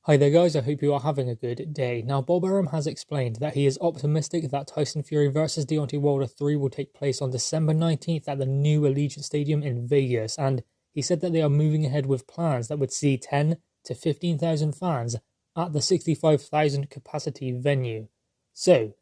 Hi there guys, I hope you are having a good day. Now Bob Arum has explained that he is optimistic that Tyson Fury vs Deontay Wilder 3 will take place on December 19th at the new Allegiant Stadium in Vegas, and he said that they are moving ahead with plans that would see 10 to 15,000 fans at the 65,000 capacity venue. So,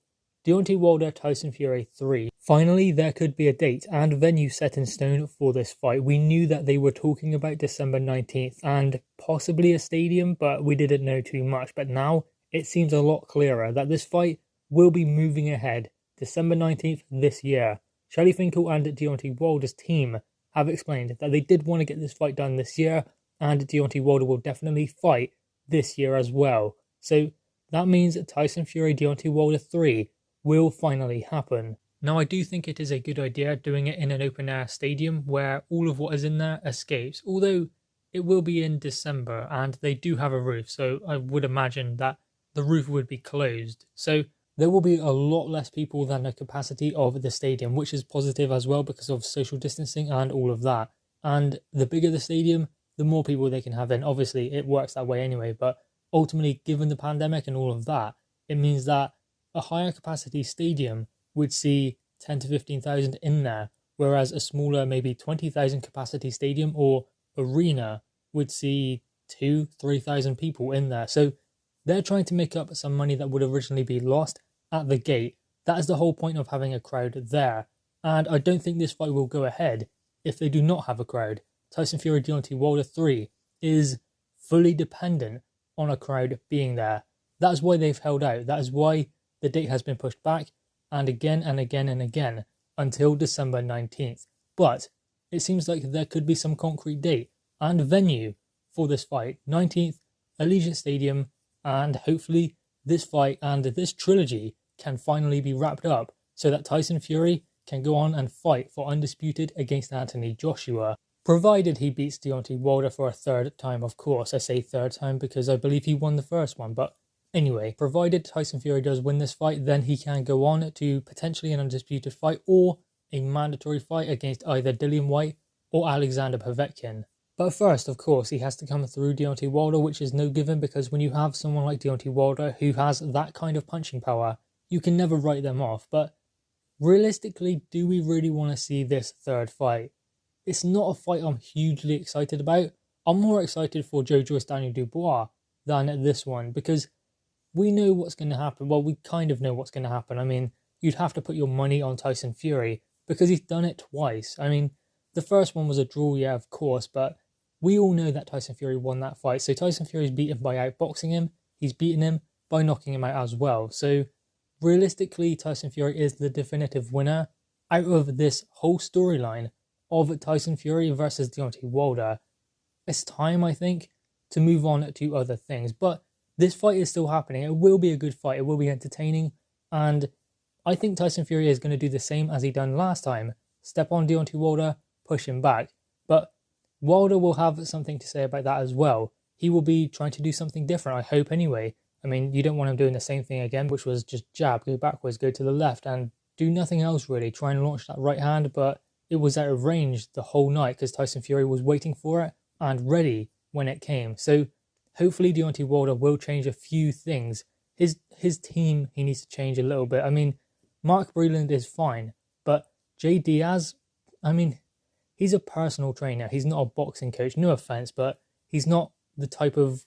Deontay Wilder Tyson Fury 3. Finally, there could be a date and venue set in stone for this fight. We knew that they were talking about December 19th and possibly a stadium, but we didn't know too much. But now it seems a lot clearer that this fight will be moving ahead December 19th this year. Shelly Finkel and Deontay Wilder's team have explained that they did want to get this fight done this year, and Deontay Wilder will definitely fight this year as well. So that means Tyson Fury Deontay Wilder 3 will finally happen. Now I do think it is a good idea doing it in an open air stadium where all of what is in there escapes, although it will be in December and they do have a roof, so I would imagine that the roof would be closed. So there will be a lot less people than the capacity of the stadium, which is positive as well because of social distancing and all of that. And the bigger the stadium, the more people they can have in. Obviously it works that way anyway, but ultimately given the pandemic and all of that, it means that a higher capacity stadium would see 10 to 15,000 in there, whereas a smaller, maybe 20,000 capacity stadium or arena would see 2,000-3,000 people in there. So they're trying to make up some money that would originally be lost at the gate. That is the whole point of having a crowd there. And I don't think this fight will go ahead if they do not have a crowd. Tyson Fury Deontay Wilder 3 is fully dependent on a crowd being there. That is why they've held out. That is why the date has been pushed back and again and again and again until December 19th. But it seems like there could be some concrete date and venue for this fight. 19th, Allegiant Stadium, and hopefully this fight and this trilogy can finally be wrapped up so that Tyson Fury can go on and fight for undisputed against Anthony Joshua. Provided he beats Deontay Wilder for a third time, of course. I say third time because I believe he won the first one, but anyway, provided Tyson Fury does win this fight, then he can go on to potentially an undisputed fight or a mandatory fight against either Dillian Whyte or Alexander Povetkin. But first, of course, he has to come through Deontay Wilder, which is no given because when you have someone like Deontay Wilder who has that kind of punching power, you can never write them off. But realistically, do we really want to see this third fight? It's not a fight I'm hugely excited about. I'm more excited for Joe Joyce Daniel Dubois than this one because we know what's going to happen. Well, we kind of know what's going to happen. I mean, you'd have to put your money on Tyson Fury because he's done it twice. I mean, the first one was a draw, yeah, of course, but we all know that Tyson Fury won that fight. So Tyson Fury's beaten by outboxing him. He's beaten him by knocking him out as well. So realistically, Tyson Fury is the definitive winner out of this whole storyline of Tyson Fury versus Deontay Wilder. It's time, I think, to move on to other things. But this fight is still happening. It will be a good fight. It will be entertaining. And I think Tyson Fury is going to do the same as he done last time. Step on Deontay Wilder, push him back. But Wilder will have something to say about that as well. He will be trying to do something different, I hope anyway. I mean, you don't want him doing the same thing again, which was just jab, go backwards, go to the left, and do nothing else really. Try and launch that right hand, but it was out of range the whole night because Tyson Fury was waiting for it and ready when it came. So hopefully Deontay Wilder will change a few things. His team, he needs to change a little bit. I mean, Mark Breland is fine, but Diaz, I mean, he's a personal trainer. He's not a boxing coach, no offense, but he's not the type of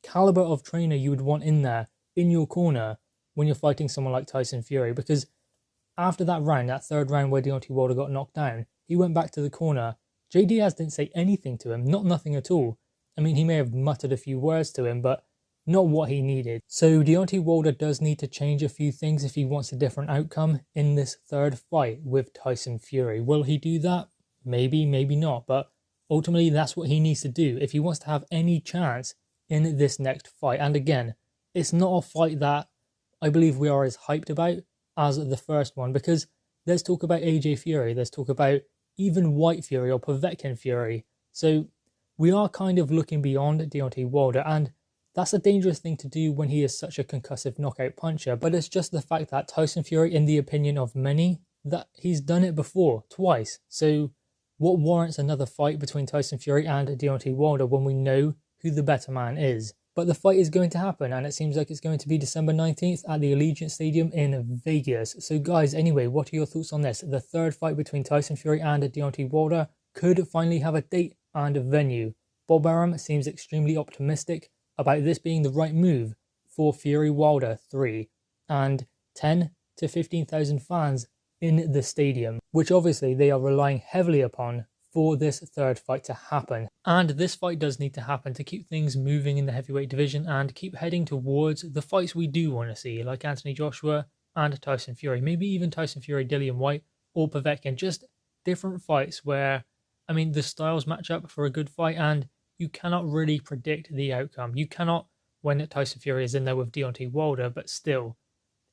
caliber of trainer you would want in there, in your corner, when you're fighting someone like Tyson Fury. Because after that round, that third round where Deontay Wilder got knocked down, he went back to the corner. Diaz didn't say anything to him, nothing at all. I mean, he may have muttered a few words to him, but not what he needed. So Deontay Wilder does need to change a few things if he wants a different outcome in this third fight with Tyson Fury. Will he do that? Maybe, maybe not. But ultimately, that's what he needs to do if he wants to have any chance in this next fight. And again, it's not a fight that I believe we are as hyped about as the first one, because there's talk about AJ Fury, there's talk about even White Fury or Povetkin Fury. So we are kind of looking beyond Deontay Wilder, and that's a dangerous thing to do when he is such a concussive knockout puncher. But it's just the fact that Tyson Fury, in the opinion of many, that he's done it before, twice. So what warrants another fight between Tyson Fury and Deontay Wilder when we know who the better man is? But the fight is going to happen, and it seems like it's going to be December 19th at the Allegiant Stadium in Vegas. So guys, anyway, what are your thoughts on this? The third fight between Tyson Fury and Deontay Wilder could finally have a date and a venue. Bob Arum seems extremely optimistic about this being the right move for Fury Wilder 3 and 10 to 15,000 fans in the stadium, which obviously they are relying heavily upon for this third fight to happen. And this fight does need to happen to keep things moving in the heavyweight division and keep heading towards the fights we do want to see, like Anthony Joshua and Tyson Fury, maybe even Tyson Fury, Dillian White or Povetkin, just different fights where, I mean, the styles match up for a good fight and you cannot really predict the outcome. You cannot when Tyson Fury is in there with Deontay Wilder, but still,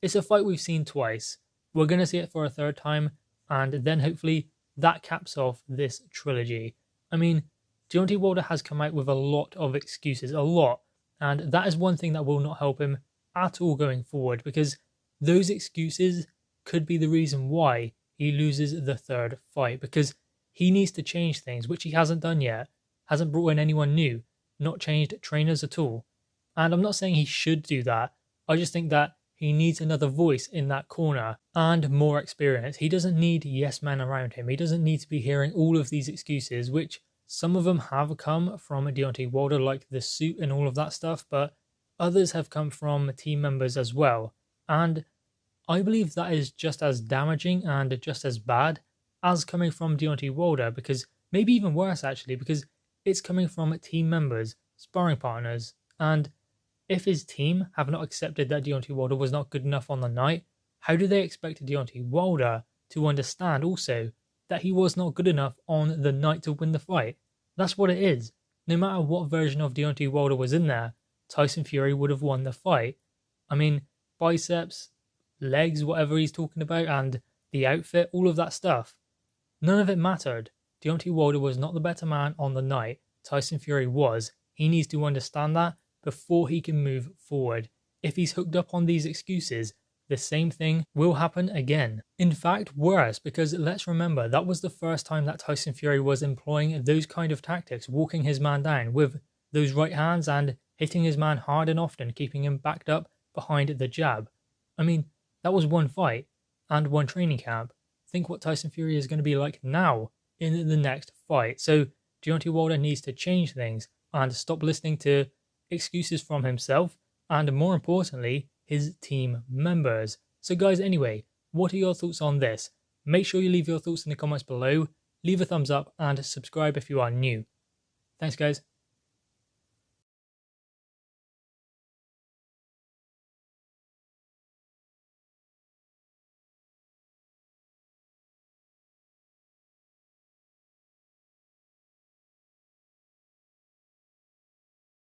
it's a fight we've seen twice. We're going to see it for a third time, and then hopefully that caps off this trilogy. I mean, Deontay Wilder has come out with a lot of excuses, a lot, and that is one thing that will not help him at all going forward, because those excuses could be the reason why he loses the third fight, because he needs to change things, which he hasn't done yet, hasn't brought in anyone new, not changed trainers at all. And I'm not saying he should do that, I just think that he needs another voice in that corner and more experience. He doesn't need yes men around him. He doesn't need to be hearing all of these excuses, which some of them have come from Deontay Wilder, like the suit and all of that stuff, but others have come from team members as well. And I believe that is just as damaging and just as bad as coming from Deontay Wilder, because maybe even worse actually, because it's coming from team members, sparring partners, and if his team have not accepted that Deontay Wilder was not good enough on the night, how do they expect Deontay Wilder to understand also that he was not good enough on the night to win the fight? That's what it is. No matter what version of Deontay Wilder was in there, Tyson Fury would have won the fight. I mean, biceps, legs, whatever he's talking about, and the outfit, all of that stuff. None of it mattered. Deontay Wilder was not the better man on the night. Tyson Fury was. He needs to understand that before he can move forward. If he's hooked up on these excuses, the same thing will happen again. In fact, worse, because let's remember, that was the first time that Tyson Fury was employing those kind of tactics, walking his man down with those right hands and hitting his man hard and often, keeping him backed up behind the jab. I mean, that was one fight and one training camp. Think what Tyson Fury is going to be like now in the next fight. So Deontay Wilder needs to change things and stop listening to excuses from himself and, more importantly, his team members. So guys, anyway, what are your thoughts on this? Make sure you leave your thoughts in the comments below, leave a thumbs up and subscribe if you are new. Thanks guys.